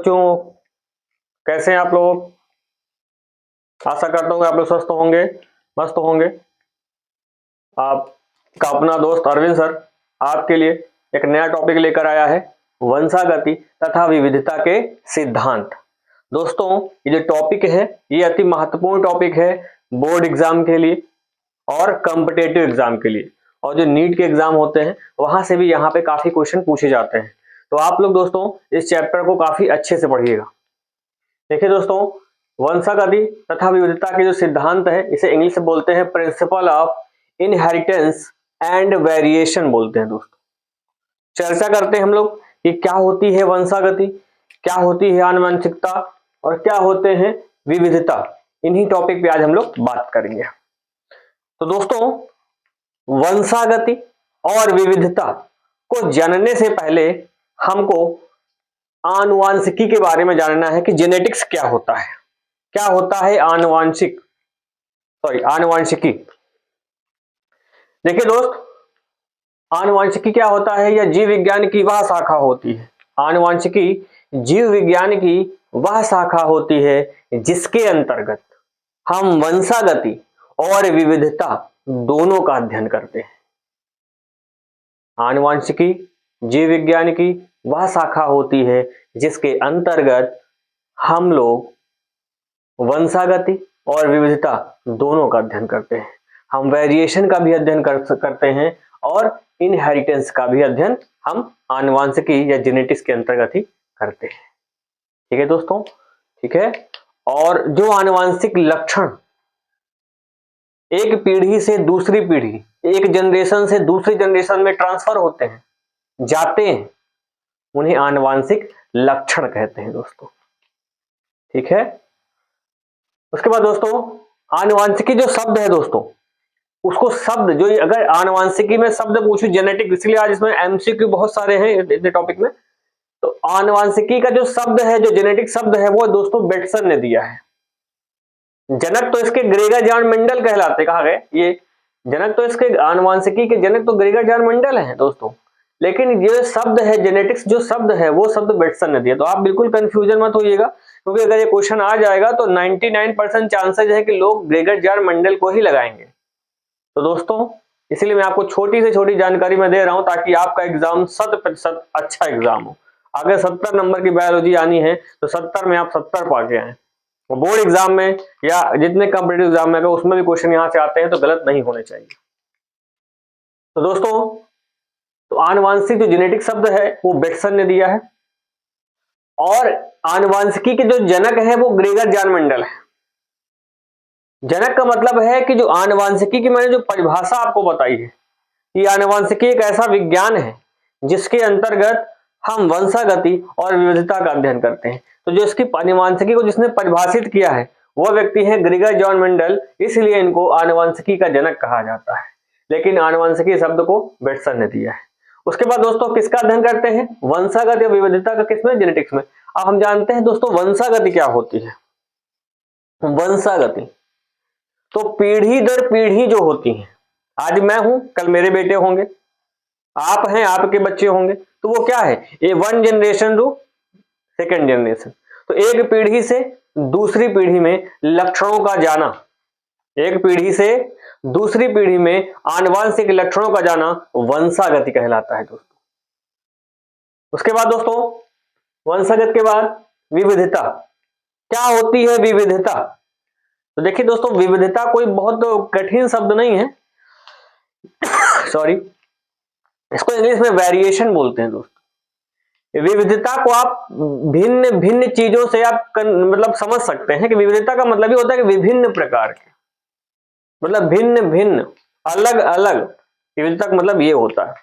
बच्चों, कैसे हैं आप लोग? आशा करता हूँ आप लोग स्वस्थ होंगे, मस्त होंगे। आपका अपना दोस्त अरविंद सर आपके लिए एक नया टॉपिक लेकर आया है, वंशागति तथा विविधता के सिद्धांत। दोस्तों, ये जो टॉपिक है ये अति महत्वपूर्ण टॉपिक है बोर्ड एग्जाम के लिए और कॉम्पिटिटिव एग्जाम के लिए, और जो नीट के एग्जाम होते हैं वहां से भी यहाँ पे काफी क्वेश्चन पूछे जाते हैं। तो आप लोग दोस्तों इस चैप्टर को काफी अच्छे से पढ़िएगा। देखिए दोस्तों, वंशागति तथा विविधता के जो सिद्धांत है इसे इंग्लिश में बोलते हैं principle of inheritance and variation बोलते हैं। दोस्तों, चर्चा करते हैं हम लोग कि क्या होती है वंशागति, क्या होती है आनुवंशिकता और क्या होते हैं विविधता। इन्हीं टॉपिक पे आज हम लोग बात करेंगे। तो दोस्तों, वंशागति और विविधता को जानने से पहले हमको आनुवांशिकी के बारे में जानना है कि जेनेटिक्स क्या होता है, क्या होता है आनुवांशिकी। देखिए दोस्त, आनुवांशिकी क्या होता है? यह जीव विज्ञान की वह शाखा होती है। आनुवांशिकी जीव विज्ञान की वह शाखा होती है जिसके अंतर्गत हम वंशागति और विविधता दोनों का अध्ययन करते हैं। आनुवांशिकी जीव विज्ञान की वह शाखा होती है जिसके अंतर्गत हम लोग वंशागति और विविधता दोनों का अध्ययन करते हैं। हम वेरिएशन का भी अध्ययन करते हैं और इनहेरिटेंस का भी अध्ययन हम आनुवांशिकी या जेनेटिक्स के अंतर्गत ही करते हैं। ठीक है दोस्तों, ठीक है। और जो आनुवांशिक लक्षण एक पीढ़ी से दूसरी पीढ़ी, एक जनरेशन से दूसरी जनरेशन में ट्रांसफर होते हैं, जाते हैं, उन्हें आनुवांशिक लक्षण कहते हैं दोस्तों। ठीक है। उसके बाद दोस्तों, आनुवांशिकी जो शब्द है दोस्तों, उसको शब्द जो अगर आनुवांशिकी में शब्द पूछू जेनेटिक, इसलिए आज इसमें एमसीक्यू बहुत सारे हैं इस टॉपिक में। तो आनुवांशिकी का जो शब्द है, जो जेनेटिक शब्द है, वो दोस्तों बेटसन ने दिया है। जनक तो इसके ग्रेगर जॉन मेंडल कहलाते, कहा गए ये जनक तो इसके आनुवांशिकी के जनक तो ग्रेगर जॉन मेंडल हैं दोस्तों, लेकिन ये शब्द है जेनेटिक्स, जो शब्द है वो शब्द बेटसन ने दिया। तो आप बिल्कुल कंफ्यूजन मत होइएगा, क्योंकि अगर ये क्वेश्चन आ जाएगा तो 99% चांसेस है कि लोग ग्रेगर जॉन मेंडल को ही लगाएंगे। तो दोस्तों, इसलिए मैं आपको छोटी से छोटी जानकारी में दे रहा हूं ताकि आपका एग्जाम 100% अच्छा एग्जाम हो। अगर 70 नंबर की बायोलॉजी आनी है तो 70 में आप 70 पा के आए। बोर्ड एग्जाम में या जितने कॉम्पिटिटिव एग्जाम में उसमें भी क्वेश्चन यहां से आते हैं तो गलत नहीं होने चाहिए। तो दोस्तों, तो आनुवांशिक जो जेनेटिक शब्द है वो बेटसन ने दिया है, और आनुवांशिकी के जो जनक है वो ग्रेगर जॉन मेंडल है। जनक का मतलब है कि जो आनुवांशिकी की मैंने जो परिभाषा आपको बताई है, कि आनुवांशिकी एक ऐसा विज्ञान है जिसके अंतर्गत हम वंशागति और विविधता का अध्ययन करते हैं। तो जो इसकी आनुवांशिकी को जिसने परिभाषित किया है वह व्यक्ति है ग्रेगर जॉन मेंडल, इसलिए इनको आनुवांशिकी का जनक कहा जाता है। लेकिन आनुवांशिकी शब्द को बेटसन ने दिया है। उसके बाद दोस्तों किसका अध्ययन करते हैं? वंशागति और विविधता का। किसमें? जेनेटिक्स में। अब हम जानते हैं दोस्तों वंशागति क्या होती है। वंशागति तो पीढ़ी दर पीढ़ी जो होती है, आज मैं हूं, कल मेरे बेटे होंगे, आप हैं, आपके बच्चे होंगे, तो वो क्या है? ये one generation to second generation. तो एक पीढ़ी से दूसरी पीढ़ी में लक्षणों का जाना, एक पीढ़ी से दूसरी पीढ़ी में आनुवांशिक लक्षणों का जाना वंशागति कहलाता है दोस्तों। उसके बाद दोस्तों, वंशागत के बाद विविधता। क्या होती है विविधता? तो देखिए दोस्तों, विविधता कोई बहुत कठिन शब्द नहीं है सॉरी, इसको इंग्लिश में वेरिएशन बोलते हैं दोस्तों। विविधता को आप भिन्न भिन्न चीजों से आप मतलब समझ सकते हैं कि विविधता का मतलब ये होता है कि विभिन्न प्रकार के, मतलब भिन्न भिन्न, अलग अलग, विविधता का मतलब ये होता है।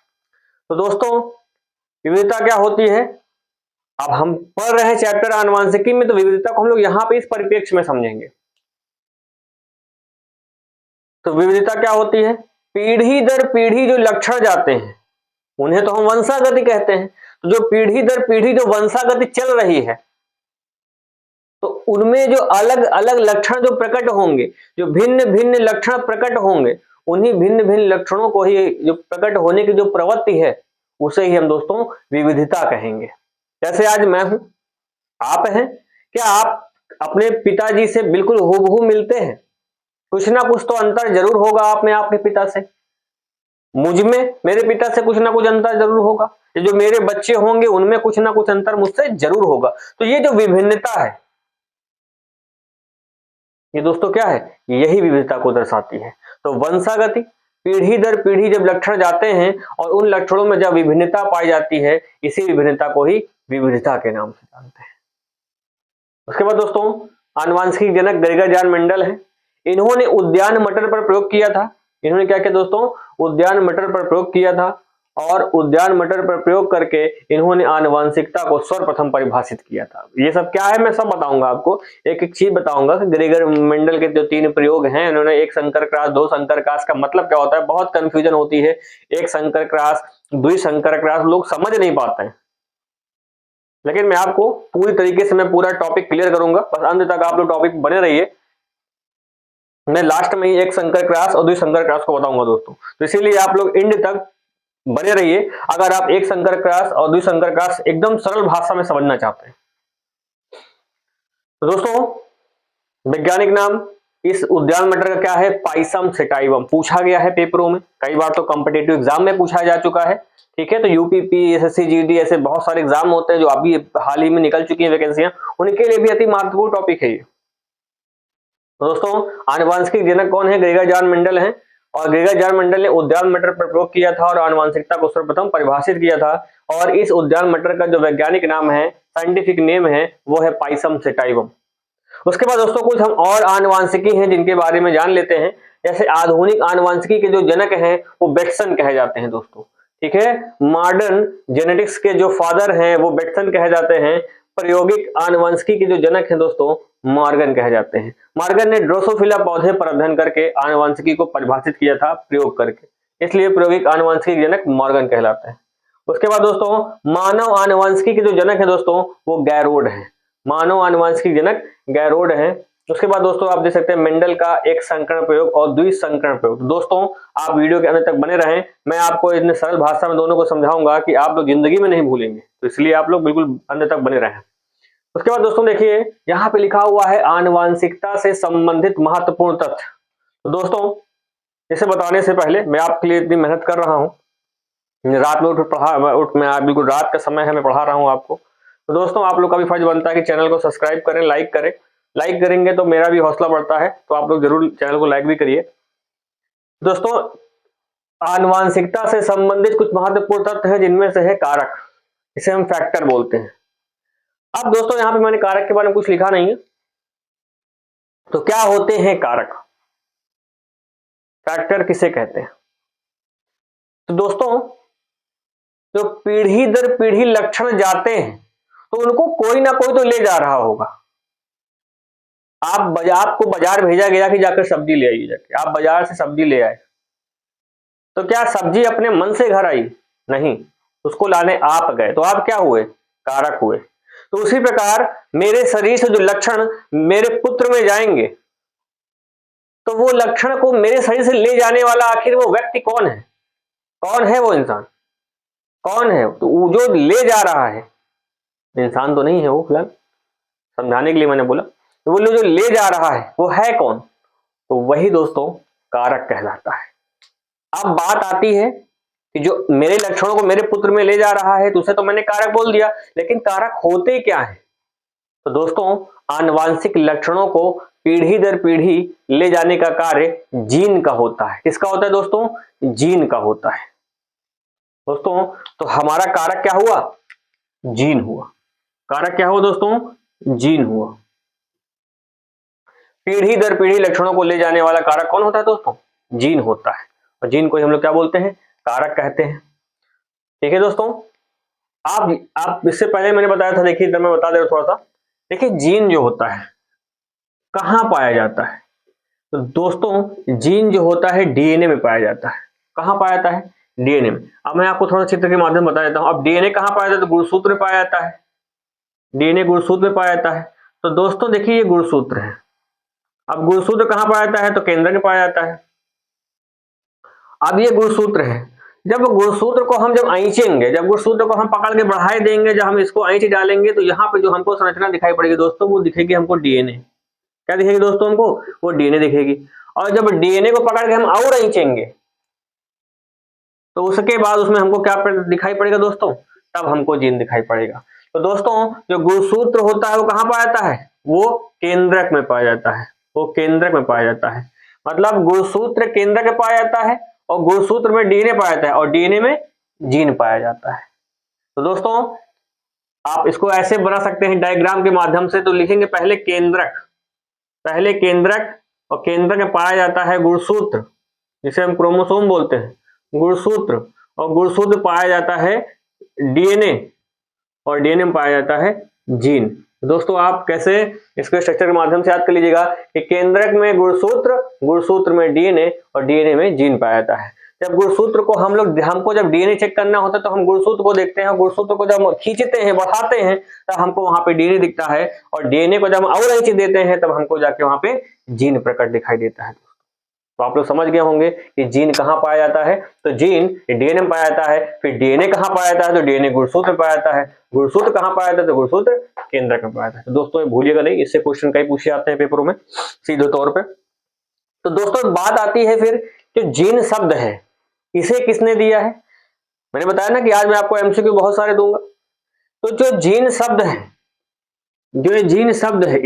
तो दोस्तों, विविधता क्या होती है? अब हम पढ़ रहे हैं चैप्टर आनुवांशिकी में, तो विविधता को हम लोग यहां पे इस परिप्रेक्ष्य में समझेंगे। तो विविधता क्या होती है? पीढ़ी दर पीढ़ी जो लक्षण जाते हैं उन्हें तो हम वंशागति कहते हैं। तो जो पीढ़ी दर पीढ़ी जो वंशागति चल रही है, तो उनमें जो अलग अलग लक्षण जो प्रकट होंगे, जो भिन्न भिन्न लक्षण प्रकट होंगे, उन्हीं भिन्न भिन्न लक्षणों को ही, जो प्रकट होने की जो प्रवृत्ति है, उसे ही हम दोस्तों विविधता कहेंगे। जैसे आज मैं हूं, आप हैं? क्या आप अपने पिताजी से बिल्कुल हूबहू मिलते हैं? कुछ ना कुछ तो अंतर जरूर होगा आप में आपके पिता से। मुझ में मेरे पिता से कुछ ना कुछ अंतर जरूर होगा। ये जो मेरे बच्चे होंगे उनमें कुछ ना कुछ अंतर मुझसे जरूर होगा। तो ये जो विभिन्नता है, ये दोस्तों क्या है? यही विविधता को दर्शाती है। तो वंशागति, पीढ़ी दर पीढ़ी जब लक्षण जाते हैं और उन लक्षणों में जब विभिन्नता पाई जाती है, इसी विभिन्नता को ही विविधता के नाम से जानते हैं। उसके बाद दोस्तों आनुवांशिक जनक ग्रेगर जॉन मेंडल है। इन्होंने उद्यान मटर पर प्रयोग किया था। इन्होंने क्या किया दोस्तों? उद्यान मटर पर प्रयोग किया था और उद्यान मटर पर प्रयोग करके इन्होंने आनुवांशिकता को सर्वप्रथम परिभाषित किया था। ये सब क्या है मैं सब बताऊंगा आपको, एक एक चीज बताऊंगा कि ग्रेगर मेंडल के जो 3 प्रयोग हैं, उन्होंने एक संकर क्रॉस, 2 संकर क्रॉस का मतलब क्या होता है, बहुत कंफ्यूजन होती है। एक संकर क्रॉस, 2 संकर क्रॉस लोग समझ नहीं पाते हैं, लेकिन मैं आपको पूरी तरीके से मैं पूरा टॉपिक क्लियर करूंगा। बस अंत तक आप लोग टॉपिक बने रहिए। मैं लास्ट में ही एक संकर क्रॉस और 2 संकर क्रॉस को बताऊंगा दोस्तों, तो इसीलिए आप लोग एंड तक बने रहिए अगर आप एक संकर क्रॉस और 2 संकर क्रॉस एकदम सरल भाषा में समझना चाहते हैं। तो दोस्तों वैज्ञानिक नाम इस उद्यान मटर का क्या है? Pisum sativum. पूछा गया है पेपरों में, कई बार तो कॉम्पिटिटिव एग्जाम में पूछा जा चुका है। ठीक है, तो यूपीपी, एसएससी, जीडी ऐसे बहुत सारे एग्जाम होते हैं जो अभी हाल ही में निकल चुकी है वैकेंसियां, उनके लिए भी अति महत्वपूर्ण टॉपिक है ये। दोस्तों आनुवांशिक जनक कौन है? ग्रेगर जॉन मेंडल है। और ग्रेगर जॉन मेंडल ने उद्यान मटर पर प्रयोग किया था और आनुवांशिकता को सर्वप्रथम परिभाषित किया था। और इस उद्यान मटर का जो वैज्ञानिक नाम है, साइंटिफिक नेम है, वो है पाइसम सेटाइवम। उसके बाद दोस्तों कुछ हम और आनुवांशिकी हैं जिनके बारे में जान लेते हैं। जैसे आधुनिक आनुवांशिकी के जो जनक हैं वो बेटसन कहे जाते हैं दोस्तों। ठीक है, मॉडर्न जेनेटिक्स के जो फादर हैं वो बेटसन कहे जाते हैं। प्रायोगिक आनुवंशिकी के जो जनक हैं दोस्तों मॉर्गन कहे जाते हैं। मॉर्गन ने ड्रोसोफिला पौधे पर अध्ययन करके आनुवंशिकी को परिभाषित किया था प्रयोग करके, इसलिए प्रायोगिक आनुवंशिकी जनक मॉर्गन कहलाते हैं। उसके बाद दोस्तों मानव आनुवंशिकी के जो जनक है दोस्तों वो गैरोड है। मानव आनुवंशिकी जनक गैरोड है। उसके बाद दोस्तों आप देख सकते हैं मेंडल का एक संकरण प्रयोग और द्विसंकरण प्रयोग। दोस्तों आप वीडियो के अंत तक बने रहें, मैं आपको इतने सरल भाषा में दोनों को समझाऊंगा कि आप लोग जिंदगी में नहीं भूलेंगे, तो इसलिए आप लोग बिल्कुल अंत तक बने रहें। उसके बाद दोस्तों देखिए यहाँ पे लिखा हुआ है आनुवांशिकता से संबंधित महत्वपूर्ण तथ्य। तो दोस्तों इसे बताने से पहले मैं आपके लिए इतनी मेहनत कर रहा हूँ, रात में मैं बिल्कुल रात का समय है, मैं पढ़ा रहा हूँ आपको। तो दोस्तों आप लोग का भी फर्ज बनता है कि चैनल को सब्सक्राइब करें, लाइक करें। लाइक करेंगे तो मेरा भी हौसला बढ़ता है, तो आप लोग जरूर चैनल को लाइक भी करिए। दोस्तों आनुवांशिकता से संबंधित कुछ महत्वपूर्ण तथ्य है जिनमें से है कारक, इसे हम फैक्टर बोलते हैं। अब दोस्तों यहाँ पे मैंने कारक के बारे में कुछ लिखा नहीं है, तो क्या होते हैं कारक, फैक्टर किसे कहते हैं? तो दोस्तों जो पीढ़ी दर पीढ़ी लक्षण जाते हैं तो उनको कोई ना कोई तो ले जा रहा होगा। आपको बाजार भेजा गया कि जाकर सब्जी ले आइए, जाके आप बाजार से सब्जी ले आए, तो क्या सब्जी अपने मन से घर आई? नहीं, उसको लाने आप गए, तो आप क्या हुए? कारक हुए। तो उसी प्रकार मेरे शरीर से जो लक्षण मेरे पुत्र में जाएंगे, तो वो लक्षण को मेरे शरीर से ले जाने वाला आखिर वो व्यक्ति कौन है? कौन है वो इंसान? कौन है? तो वो जो ले जा रहा है इंसान तो नहीं है वो, फिलहाल समझाने के लिए मैंने बोला, तो वो जो ले जा रहा है वो है कौन? तो वही दोस्तों कारक कहलाता है। अब बात आती है कि जो मेरे लक्षणों को मेरे पुत्र में ले जा रहा है, तो उसे तो मैंने कारक बोल दिया, लेकिन कारक होते क्या है? तो दोस्तों आनुवांशिक लक्षणों को पीढ़ी दर पीढ़ी ले जाने का कार्य जीन का होता है। किसका होता है दोस्तों? जीन का होता है दोस्तों। तो हमारा कारक क्या हुआ? जीन हुआ। कारक क्या हुआ दोस्तों? जीन हुआ। पीढ़ी दर पीढ़ी लक्षणों को ले जाने वाला कारक कौन होता है दोस्तों? जीन होता है। और जीन को हम लोग क्या बोलते हैं? कारक कहते हैं। ठीक है दोस्तों, आप इससे पहले मैंने बताया था, देखिए मैं बता दे रहा थोड़ा सा। देखिए जीन जो होता है कहां पाया जाता है? तो दोस्तों जीन जो होता है डीएनए में पाया जाता है। कहां पाया जाता है? डीएनए में। अब मैं आपको थोड़ा चित्र के माध्यम बता देता हूं। अब डीएनए कहां पाया जाता है? तो गुणसूत्र में पाया जाता है। डीएनए गुणसूत्र में पाया जाता है। तो दोस्तों देखिए ये गुणसूत्र है। अब गुणसूत्र कहां पाया जाता है? तो केंद्र में पाया जाता है। अब ये गुणसूत्र है, जब गुणसूत्र को हम जब ऐंचेंगे, जब गुणसूत्र को हम पकड़ के बढ़ाए देंगे, जब हम इसको ऐंच डालेंगे तो यहाँ पे जो हमको संरचना दिखाई पड़ेगी दोस्तों, वो दिखेगी हमको डीएनए। क्या दिखेगी दोस्तों हमको? वो डीएनए दिखेगी। और जब डीएनए को पकड़ के हम और ऐंचेंगे तो उसके बाद उसमें हमको क्या दिखाई पड़ेगा दोस्तों? तब हमको जीन दिखाई पड़ेगा। तो दोस्तों जो गुणसूत्र होता है वो कहाँ पाया जाता है? वो केंद्रक में पाया जाता है। वो केंद्रक में पाया जाता है, मतलब गुणसूत्र केंद्रक में पाया जाता है और गुणसूत्र में डीएनए पाया जाता है और डीएनए में जीन पाया जाता है। तो दोस्तों आप इसको ऐसे बना सकते हैं डायग्राम के माध्यम से। तो लिखेंगे पहले केंद्रक, पहले केंद्रक, और केंद्रक में पाया जाता है गुणसूत्र, जिसे हम क्रोमोसोम बोलते हैं, गुणसूत्र, और गुणसूत्र पाया जाता है डीएनए, और डीएनए में पाया जाता है जीन। दोस्तों आप कैसे इसके स्ट्रक्चर के माध्यम से याद कर लीजिएगा कि केंद्रक में गुणसूत्र, गुणसूत्र में डीएनए और डीएनए में जीन पाया जाता है। जब गुणसूत्र को हमको जब डीएनए चेक करना होता है तो हम गुणसूत्र को देखते हैं, गुणसूत्र को जब खींचते हैं, बढ़ाते हैं, तब हमको वहां पे डीएनए दिखता है, और डीएनए को जब हम और खींच देते हैं तब हमको जाके वहां पे जीन प्रकट दिखाई देता है। तो आप लोग समझ गए होंगे कि जीन कहाँ पाया जाता है। तो जीन डीएनए में पाया जाता है, फिर डीएनए कहाँ पाया जाता है? तो डीएनए गुणसूत्र में पाया जाता है, गुणसूत्र कहाँ पाया जाता है? तो गुणसूत्र केंद्रक में पाया जाता है। तो दोस्तों ये भूलिएगा नहीं, इससे क्वेश्चन कई पूछे जाते हैं पेपरों में सीधे तौर पे। तो दोस्तों बात आती है फिर जो जीन शब्द है, इसे किसने दिया है? मैंने बताया ना कि आज मैं आपको एमसीक्यू बहुत सारे दूंगा। तो जो जीन शब्द है, जो जीन शब्द है,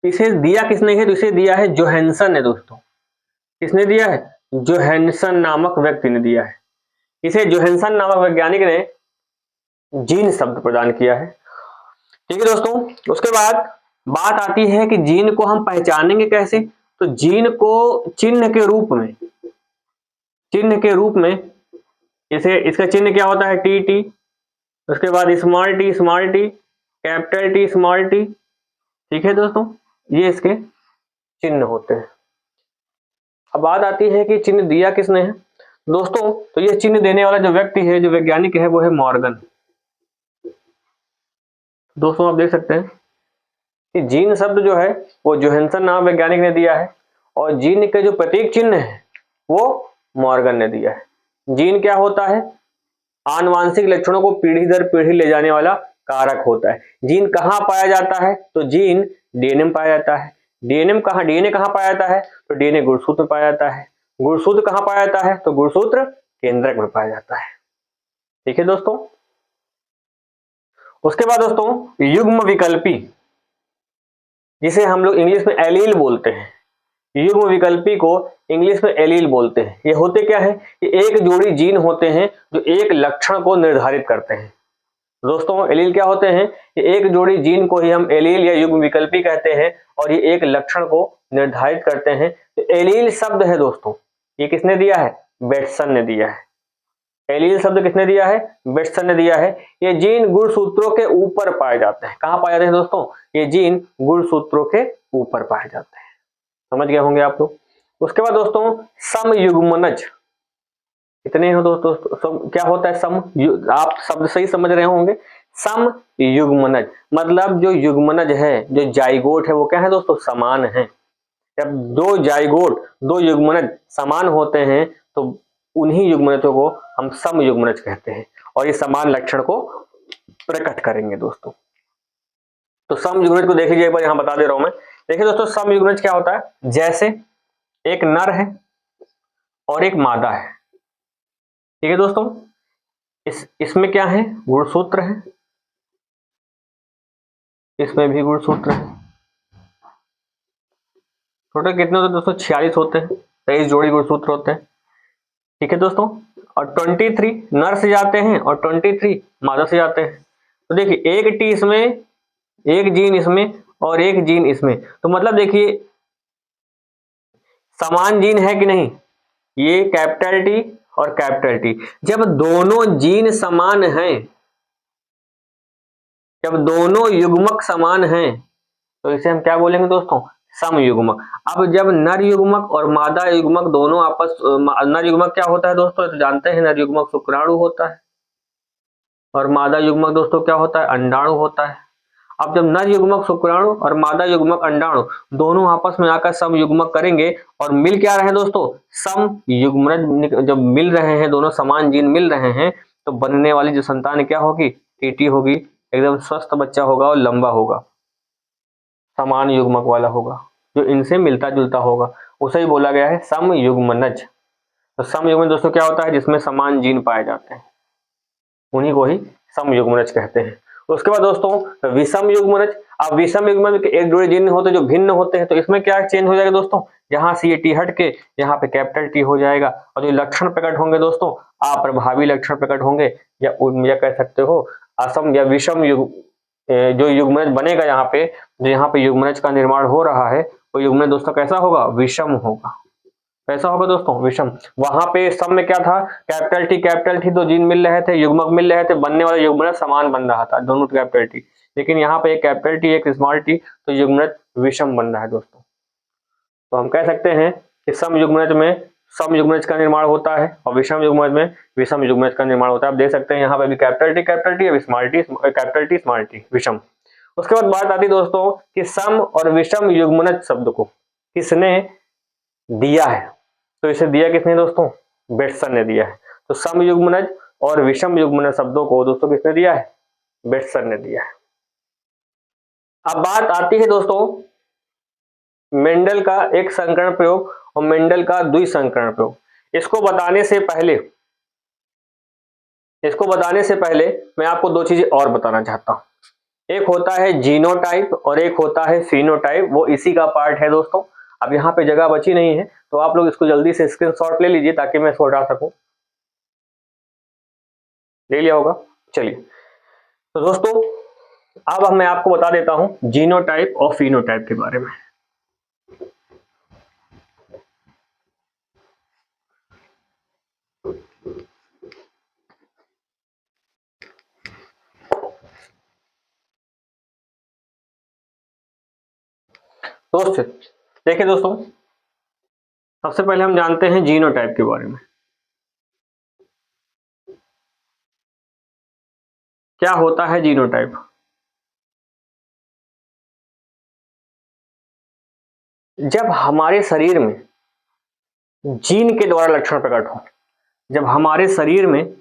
इसे दिया किसने है? तो इसे दिया है जोहानसन ने दोस्तों। किसने दिया है? जोहानसन नामक व्यक्ति ने दिया है। इसे जोहानसन नामक वैज्ञानिक ने जीन शब्द प्रदान किया है। ठीक है दोस्तों, उसके बाद बात आती है कि जीन को हम पहचानेंगे कैसे? तो जीन को चिन्ह के रूप में, चिन्ह के रूप में इसे, इसका चिन्ह क्या होता है? टी टी, उसके बाद small T, capital T, small T. ठीक है दोस्तों, ये इसके चिन्ह होते हैं। अब बात आती है कि चिन्ह दिया किसने है दोस्तों? तो ये चिन्ह देने वाला जो व्यक्ति है, जो वैज्ञानिक है, वो है मॉर्गन। दोस्तों आप देख सकते हैं कि जीन शब्द जो है वो जोहानसन नामक वैज्ञानिक ने दिया है, और जीन के जो प्रतीक चिन्ह है वो मॉर्गन ने दिया है। जीन क्या होता है? आनुवांशिक लक्षणों को पीढ़ी दर पीढ़ी ले जाने वाला कारक होता है। जीन कहाँ पाया जाता है? तो जीन डीएनए में पाया जाता है। डीएनए कहाँ पाया जाता है? तो डीएनए गुणसूत्र में पाया जाता है। गुणसूत्र कहाँ पाया जाता है? तो गुणसूत्र केंद्रक में पाया जाता है। ठीक है दोस्तों, उसके बाद दोस्तों युग्म विकल्पी, जिसे हम लोग इंग्लिश में एलील बोलते हैं, युग्म विकल्पी को इंग्लिश में एलील बोलते हैं। ये होते क्या है? ये एक जोड़ी जीन होते हैं जो एक लक्षण को निर्धारित करते हैं। दोस्तों एलील क्या होते हैं? ये एक जोड़ी जीन को ही हम एलील या युग्म विकल्पी कहते हैं, और ये एक लक्षण को निर्धारित करते हैं। तो एलील शब्द है दोस्तों, ये किसने दिया है? बेटसन ने दिया है। एलील शब्द किसने दिया है? बेटसन ने दिया है। ये जीन गुणसूत्रों के ऊपर पाए जाते हैं। कहाँ पाए जाते हैं दोस्तों? ये जीन गुणसूत्रों के ऊपर पाए जाते हैं। समझ गए होंगे आप लोग। उसके बाद दोस्तों समयुग्मनज, इतने हो दोस्तों। क्या होता है सम? आप शब्द सही समझ रहे होंगे। समयुग्मनज मतलब जो युग्मनज है, जो जाइगोट है, वो क्या है दोस्तों? समान है। जब दो जाइगोट, दो युग्मनज समान होते हैं तो उन्हीं युग्मनजों को हम समयुग्मनज कहते हैं, और ये समान लक्षण को प्रकट करेंगे दोस्तों। तो समयुग्मनज को देख लीजिए एक बार, यहां बता दे रहा हूं मैं। देखिए दोस्तों समयुग्मनज क्या होता है? जैसे एक नर है और एक मादा है। ठीक है दोस्तों, इसमें क्या है? गुणसूत्र है, इसमें भी गुणसूत्र है। टोटल कितने होते हैं दोस्तों? 46 होते हैं, 23 जोड़ी गुणसूत्र होते हैं। ठीक है दोस्तों, और 23 नर से जाते हैं और 23 मादा से जाते हैं। तो देखिए एक टी इसमें, एक जीन इसमें और एक जीन इसमें, तो मतलब देखिए समान जीन है कि नहीं? ये कैपिटल टी और कैपिटल टी। जब दोनों जीन समान हैं, जब दोनों युग्मक समान हैं, तो इसे हम क्या बोलेंगे दोस्तों? समयुग्मक। अब जब नर युग्मक और मादा युग्मक दोनों आपस, नर युग्मक क्या होता है दोस्तों? तो जानते हैं नर युग्मक शुक्राणु होता है, और मादा युग्मक दोस्तों क्या होता है? अंडाणु होता है। अब जब नर युग्मक शुक्राणु और मादा युग्मक अंडाणु दोनों आपस में आकर सम युग्मक करेंगे और मिल क्या रहे हैं दोस्तों, सम युग्मनज, जब मिल रहे हैं दोनों समान जीन मिल रहे हैं तो बनने वाली जो संतान क्या होगी, टीटी होगी, एकदम स्वस्थ बच्चा होगा और लंबा होगा, समान युग्मक वाला होगा, जो इनसे मिलता जुलता होगा, उसे ही बोला गया है सम युग्मनज। तो सम युग्मनज दोस्तों क्या होता है, जिसमें समान जीन पाए जाते हैं, उन्हीं को ही सम युग्मनज कहते हैं। उसके बाद दोस्तों विषम युग्मनज। अब विषम युग्मनज के एक जोड़े जीन होते हैं जो भिन्न होते हैं, तो इसमें क्या चेंज हो जाएगा दोस्तों, यहाँ से ये टी हट के यहाँ पे कैपिटल टी हो जाएगा, और जो लक्षण प्रकट होंगे दोस्तों अप्रभावी लक्षण प्रकट होंगे, या कह सकते हो असम या विषम जो युग्मनज बनेगा यहाँ पे, जो यहाँ पे युग्मनज का निर्माण हो रहा है वो युग्मनज दोस्तों कैसा होगा, विषम होगा। कैसा होगा दोस्तों, विषम। वहां पे सम में क्या था, कैपिटल टी दो जीन मिल रहे थे, युग्मक मिल रहे थे, बनने वाला युग्मनज समान बन रहा था, दोनों कैपिटल टी, लेकिन यहाँ पे एक कैपिटल टी एक स्मॉल टी, तो युग्मनज विषम बन रहा है दोस्तों। तो हम कह सकते हैं कि सम युग्मनज में सम युग्मनज का निर्माण होता है और विषम युग्मनज में विषम युग्मनज का निर्माण होता है। आप देख सकते हैं यहाँ पे भी कैपिटल टी अब small T, capital T small T, विषम। उसके बाद बात आती है दोस्तों कि सम और विषम युग्मनज शब्द को किसने दिया है, तो इसे दिया किसने दोस्तों, बेटसन ने दिया है। तो सम युग्मनज और विषम युग्मनज शब्दों को दोस्तों किसने दिया है, बेटसन ने दिया है। अब बात आती है दोस्तों मेंडल का एक संकरण प्रयोग और मेंडल का द्विसंकरण प्रयोग। इसको बताने से पहले मैं आपको दो चीजें और बताना चाहता हूं। एक होता है जीनोटाइप और एक होता है फिनोटाइप, वो इसी का पार्ट है दोस्तों। अब यहाँ पे जगह बची नहीं है तो आप लोग इसको जल्दी से स्क्रीनशॉट ले लीजिए ताकि मैं इसको हटा सकूं। ले लिया होगा, चलिए। तो दोस्तों अब मैं आपको बता देता हूं जीनोटाइप और फिनोटाइप के बारे में। देखिए दोस्तों, सबसे पहले हम जानते हैं जीनोटाइप के बारे में। क्या होता है जीनोटाइप? जब हमारे शरीर में जीन के द्वारा लक्षण प्रकट हो, जब हमारे शरीर में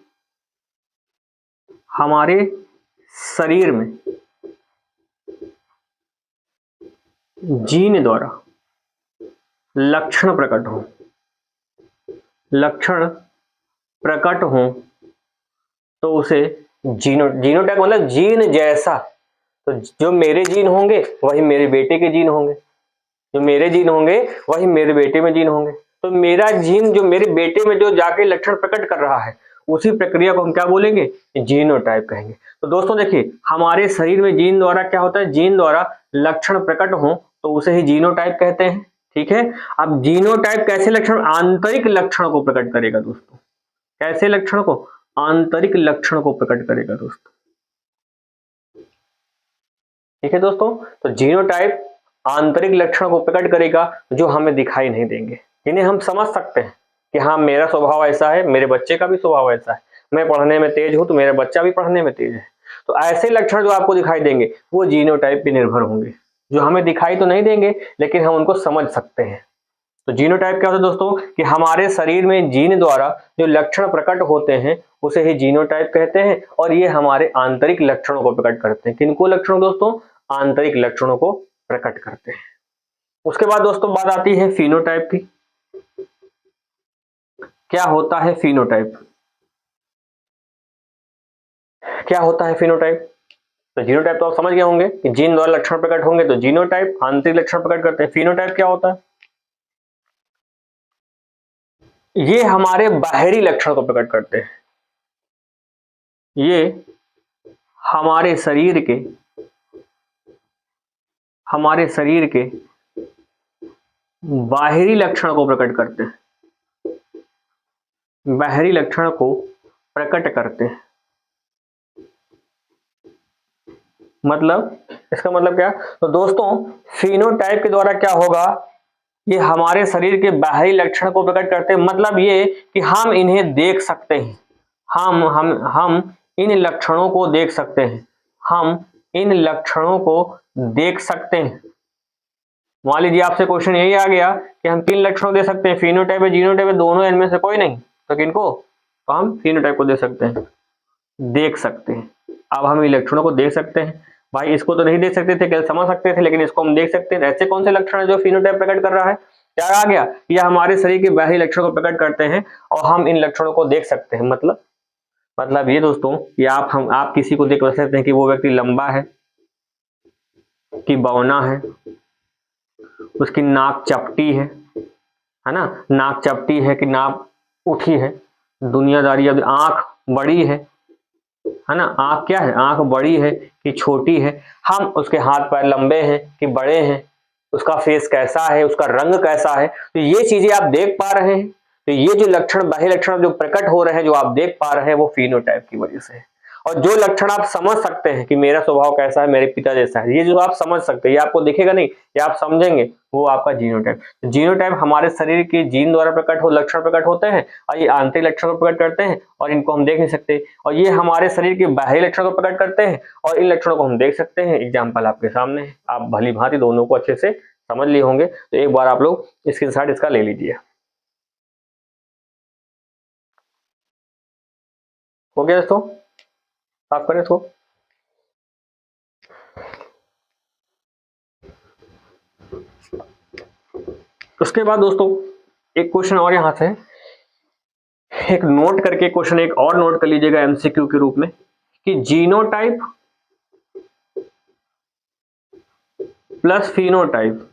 जीन द्वारा लक्षण प्रकट हो तो उसे जीनोटाइप मतलब जीन जैसा। तो जो मेरे जीन होंगे वही मेरे बेटे के जीन होंगे, जो मेरे जीन होंगे वही मेरे बेटे में जीन होंगे। तो मेरा जीन जो मेरे बेटे में जो जाके लक्षण प्रकट कर रहा है उसी प्रक्रिया को हम क्या बोलेंगे, जीनोटाइप कहेंगे। तो दोस्तों देखिए, हमारे शरीर में जीन द्वारा क्या होता है, जीन द्वारा लक्षण प्रकट हो तो उसे ही जीनोटाइप कहते हैं। ठीक है, अब जीनोटाइप कैसे लक्षण, आंतरिक लक्षण को प्रकट करेगा दोस्तों। कैसे लक्षण को, आंतरिक लक्षण को प्रकट करेगा दोस्तों। ठीक है दोस्तों, तो जीनोटाइप आंतरिक लक्षण को प्रकट करेगा जो हमें दिखाई नहीं देंगे, जिन्हें हम समझ सकते हैं कि हाँ मेरा स्वभाव ऐसा है, मेरे बच्चे का भी स्वभाव ऐसा है, मैं पढ़ने में तेज हूं तो मेरा बच्चा भी पढ़ने में तेज है। तो ऐसे लक्षण जो आपको दिखाई देंगे वो जीनोटाइप पे निर्भर होंगे, जो हमें दिखाई तो नहीं देंगे लेकिन हम उनको समझ सकते हैं। तो जीनोटाइप क्या होता है दोस्तों कि हमारे शरीर में जीन द्वारा जो लक्षण प्रकट होते हैं उसे ही जीनोटाइप कहते हैं, और ये हमारे आंतरिक लक्षणों को प्रकट करते हैं। किनको लक्षणों दोस्तों, आंतरिक लक्षणों को प्रकट करते हैं। उसके बाद दोस्तों बात आती है फिनोटाइप की। क्या होता है फिनोटाइप? क्या होता है फिनोटाइप? तो जीनोटाइप तो आप समझ गए होंगे कि जीन द्वारा लक्षण प्रकट होंगे तो जीनोटाइप आंतरिक लक्षण प्रकट करते हैं। फिनोटाइप क्या होता है? ये हमारे बाहरी लक्षण को प्रकट करते हैं। ये हमारे शरीर के बाहरी लक्षण को प्रकट करते हैं, बाहरी लक्षण को प्रकट करते हैं। मतलब इसका मतलब क्या, तो दोस्तों फिनोटाइप के द्वारा क्या होगा, ये हमारे शरीर के बाहरी लक्षण को प्रकट करते हैं। मतलब ये कि हम इन्हें देख सकते हैं, हम इन लक्षणों को देख सकते हैं, हम इन लक्षणों को देख सकते हैं। मान लीजिए आपसे क्वेश्चन यही आ गया कि हम किन लक्षणों दे सकते हैं, फिनोटाइप है जीनोटाइप है, दोनों इनमें से कोई नहीं, तो किनको, तो हम फिनोटाइप को दे सकते हैं, देख सकते हैं। अब हम इन लक्षणों को देख सकते हैं। भाई इसको तो नहीं देख सकते थे, क्या समझ सकते थे, लेकिन इसको हम देख सकते हैं। ऐसे कौन से लक्षण है जो फिनोटाइप प्रकट कर रहा है, क्या आ गया, यह हमारे शरीर के बाहरी लक्षणों को प्रकट करते हैं और हम इन लक्षणों को देख सकते हैं। मतलब ये दोस्तों कि आप किसी को देख सकते हैं कि वो व्यक्ति लंबा है, कि बौना है, उसकी नाक चपटी है ना, नाक चपटी है कि नाक उठी है, दुनियादारी, अब आंख बड़ी है ना, आंख क्या है, आंख बड़ी है कि छोटी है, हम उसके हाथ पैर लंबे हैं कि बड़े हैं, उसका फेस कैसा है, उसका रंग कैसा है, तो ये चीजें आप देख पा रहे हैं। तो ये जो लक्षण, बाह्य लक्षण जो प्रकट हो रहे हैं, जो आप देख पा रहे हैं, वो फिनोटाइप की वजह से है। और जो लक्षण आप समझ सकते हैं कि मेरा स्वभाव कैसा है, मेरे पिता जैसा है, ये जो आप समझ सकते हैं, ये आपको दिखेगा नहीं, ये आप समझेंगे, वो आपका जीनोटाइप। जीनोटाइप हमारे शरीर के जीन द्वारा लक्षण प्रकट होते हैं और ये आंतरिक लक्षण को प्रकट करते हैं और इनको हम देख नहीं सकते, और ये हमारे शरीर के बाह्य लक्षण को प्रकट करते हैं और इन लक्षणों को हम देख सकते हैं। एग्जाम्पल आपके सामने है, आप भली भांति दोनों को अच्छे से समझ लिए होंगे। तो एक बार आप लोग स्क्रीनशॉट इसका ले लीजिए। हो गया दोस्तों, साफ करें इसको। उसके बाद दोस्तों एक क्वेश्चन और यहां से एक नोट करके क्वेश्चन एक और नोट कर लीजिएगा एमसीक्यू के रूप में, कि जीनोटाइप प्लस फिनोटाइप,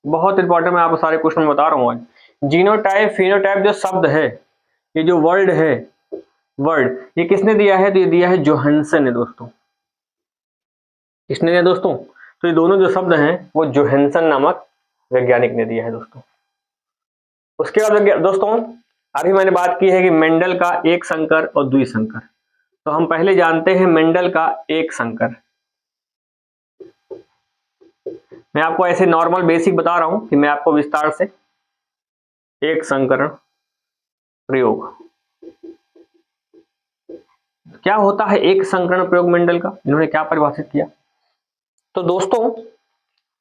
बहुत इंपॉर्टेंट, मैं आपको सारे क्वेश्चन बता रहा हूं आज। जीनोटाइप फिनोटाइप जो शब्द है, ये जो वर्ड है, वर्ड ये किसने दिया है, तो ये दिया है जोहानसन ने दोस्तों। किसने दिया दोस्तों, तो ये दोनों जो शब्द हैं वो जोहानसन नामक वैज्ञानिक ने दिया है दोस्तों। उसके बाद दोस्तों अभी मैंने बात की है कि मेंडल का एक संकर और द्विसंकर, तो हम पहले जानते हैं मेंडल का एक संकर। मैं आपको ऐसे नॉर्मल बेसिक बता रहा हूं कि मैं आपको विस्तार से एक संकरण प्रयोग, क्या होता है एक संकरण प्रयोग मेंडल का, इन्होंने क्या परिभाषित किया। तो दोस्तों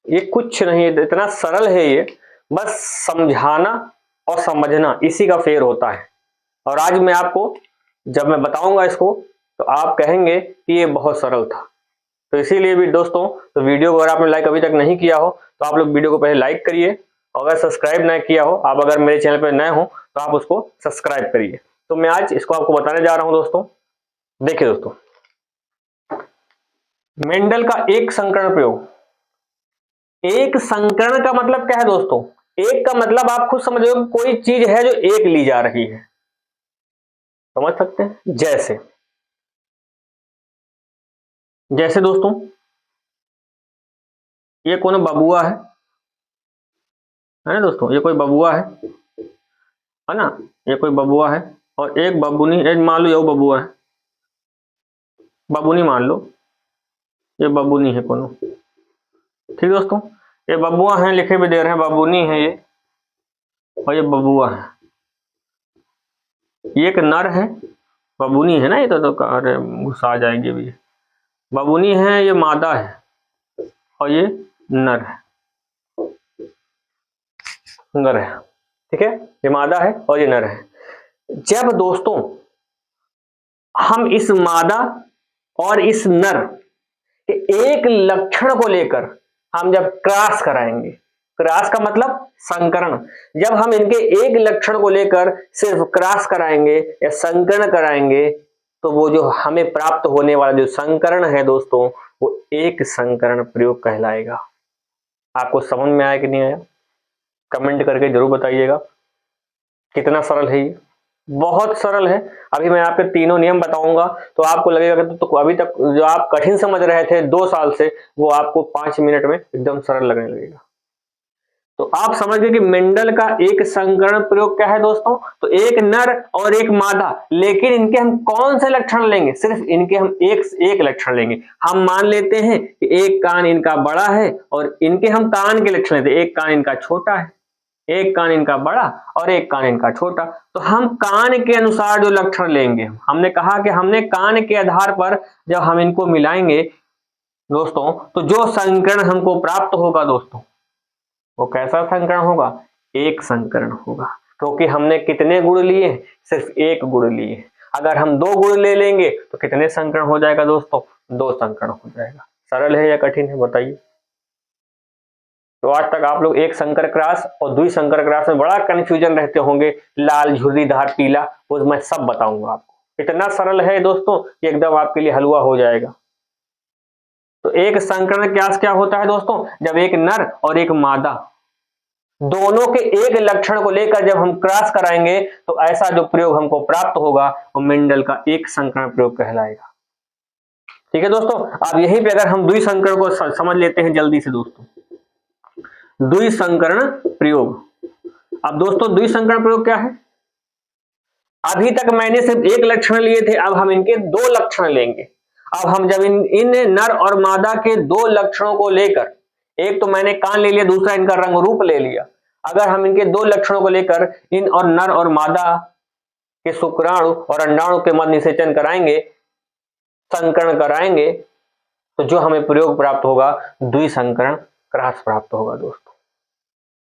ये कुछ नहीं है, इतना सरल है ये, बस समझाना और समझना इसी का फेर होता है। और आज मैं आपको जब मैं बताऊंगा इसको तो आप कहेंगे कि ये बहुत सरल था। तो इसीलिए भी दोस्तों, तो वीडियो को अगर आपने लाइक अभी तक नहीं किया हो तो आप लोग वीडियो को पहले लाइक करिए, और अगर सब्सक्राइब नहीं किया हो, आप अगर मेरे चैनल पर नए हो तो आप उसको सब्सक्राइब करिए। तो मैं आज इसको आपको बताने जा रहा हूं दोस्तों। देखिए दोस्तों, मेंडल का एक संकरण प्रयोग। एक संकरण का मतलब क्या है दोस्तों, एक का मतलब आप खुद समझ लो, कोई चीज है जो एक ली जा रही है, समझ सकते हैं। जैसे दोस्तों ये कौन बबुआ है ना दोस्तों, ये कोई बबुआ है ना, ये कोई बबुआ है और एक बबुनी, एक मान लो ये बबुआ है, बबुनी मान लो, ये बबुनी है कोनो, ठीक दोस्तों, ये बबुआ है, लिखे भी दे रहे हैं, बबुनी है ये और ये बबुआ है। ये एक नर है, बबुनी है ना, ये तो अरे गुस्सा आ जाएंगे भी, बबुनी है, ये मादा है और ये नर है, ठीक है, ये मादा है और ये नर है। जब दोस्तों हम इस मादा और इस नर के एक लक्षण को लेकर हम जब क्रॉस कराएंगे, क्रॉस का मतलब संकरण, जब हम इनके एक लक्षण को लेकर सिर्फ क्रॉस कराएंगे या संकरण कराएंगे, तो वो जो हमें प्राप्त होने वाला जो संकरण है दोस्तों, वो एक संकरण प्रयोग कहलाएगा। आपको समझ में आया कि नहीं आया, कमेंट करके जरूर बताइएगा। कितना सरल है ये, बहुत सरल है। अभी मैं आपके तीनों नियम बताऊंगा तो आपको लगेगा कि तो अभी तक जो आप कठिन समझ रहे थे 2 साल से, वो आपको 5 मिनट में एकदम सरल लगने लगेगा। तो आप समझ गए कि मेंडल का एक संकरण प्रयोग क्या है दोस्तों, तो एक नर और एक मादा, लेकिन इनके हम कौन से लक्षण लेंगे, सिर्फ इनके हम एक लक्षण लेंगे। हम मान लेते हैं कि एक कान इनका बड़ा है और इनके हम कान के लक्षण लेते हैं, एक कान इनका छोटा है, एक कान इनका बड़ा और एक कान इनका छोटा। तो हम कान के अनुसार जो लक्षण लेंगे, हमने कहा कि हमने कान के आधार पर जब हम इनको मिलाएंगे दोस्तों, तो जो संकरण हमको प्राप्त होगा दोस्तों, वो कैसा संकरण होगा? एक संकरण होगा, क्योंकि हमने कितने गुण लिए? सिर्फ एक गुण लिए। अगर हम 2 गुण ले लेंगे तो कितने संकरण हो जाएगा दोस्तों? 2 संकरण हो जाएगा। सरल है या कठिन है बताइए? तो आज तक आप लोग एक संकर क्रास और द्विसंकर क्रास में बड़ा कंफ्यूजन रहते होंगे, लाल, झुर्रीदार, पीला, वो मैं सब बताऊंगा आपको। इतना सरल है दोस्तों कि एकदम आपके लिए हलवा हो जाएगा। तो एक संकरण क्रास क्या होता है दोस्तों? जब एक नर और एक मादा दोनों के एक लक्षण को लेकर जब हम क्रॉस कराएंगे तो ऐसा जो प्रयोग हमको प्राप्त होगा वो मेंडल का एक संकरण प्रयोग कहलाएगा। ठीक है दोस्तों, अब यहीं पे अगर हम द्विसंकरण को समझ लेते हैं जल्दी से दोस्तों, द्विसंकरण प्रयोग। अब दोस्तों द्विसंकरण प्रयोग क्या है? अभी तक मैंने सिर्फ एक लक्षण लिए थे, अब हम इनके 2 लक्षण लेंगे। अब हम जब इन नर और मादा के 2 लक्षणों को लेकर, एक तो मैंने कान ले लिया, दूसरा इनका रंग रूप ले लिया, अगर हम इनके 2 लक्षणों को लेकर इन और नर और मादा के शुक्राणु और अंडाणु के मध्य निषेचन कराएंगे, संकरण कराएंगे, तो जो हमें प्रयोग प्राप्त होगा द्विसंकरण क्रॉस प्राप्त होगा दोस्तों।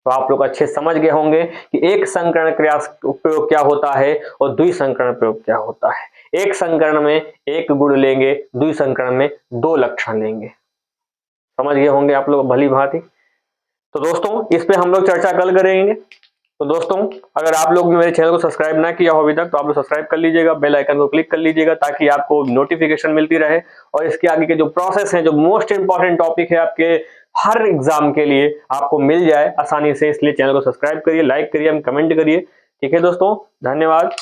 तो आप लोग अच्छे समझ गए होंगे कि एक संकरण क्रॉस प्रयोग क्या होता है और द्विसंकरण प्रयोग क्या होता है। एक संकरण में एक गुण लेंगे, द्विसंकरण में 2 लक्षण लेंगे। समझ गए होंगे आप लोग भली भांति। तो दोस्तों इस पे हम लोग चर्चा कल करेंगे। तो दोस्तों अगर आप लोग मेरे चैनल को सब्सक्राइब ना किया हो अभी तक तो आप लोग सब्सक्राइब कर लीजिएगा, बेल आइकन को क्लिक कर लीजिएगा ताकि आपको नोटिफिकेशन मिलती रहे। और इसके आगे के जो प्रोसेस है, जो मोस्ट इंपॉर्टेंट टॉपिक है आपके हर एग्जाम के लिए, आपको मिल जाए आसानी से। इसलिए चैनल को सब्सक्राइब करिए, लाइक करिए, कमेंट करिए। ठीक है दोस्तों, धन्यवाद।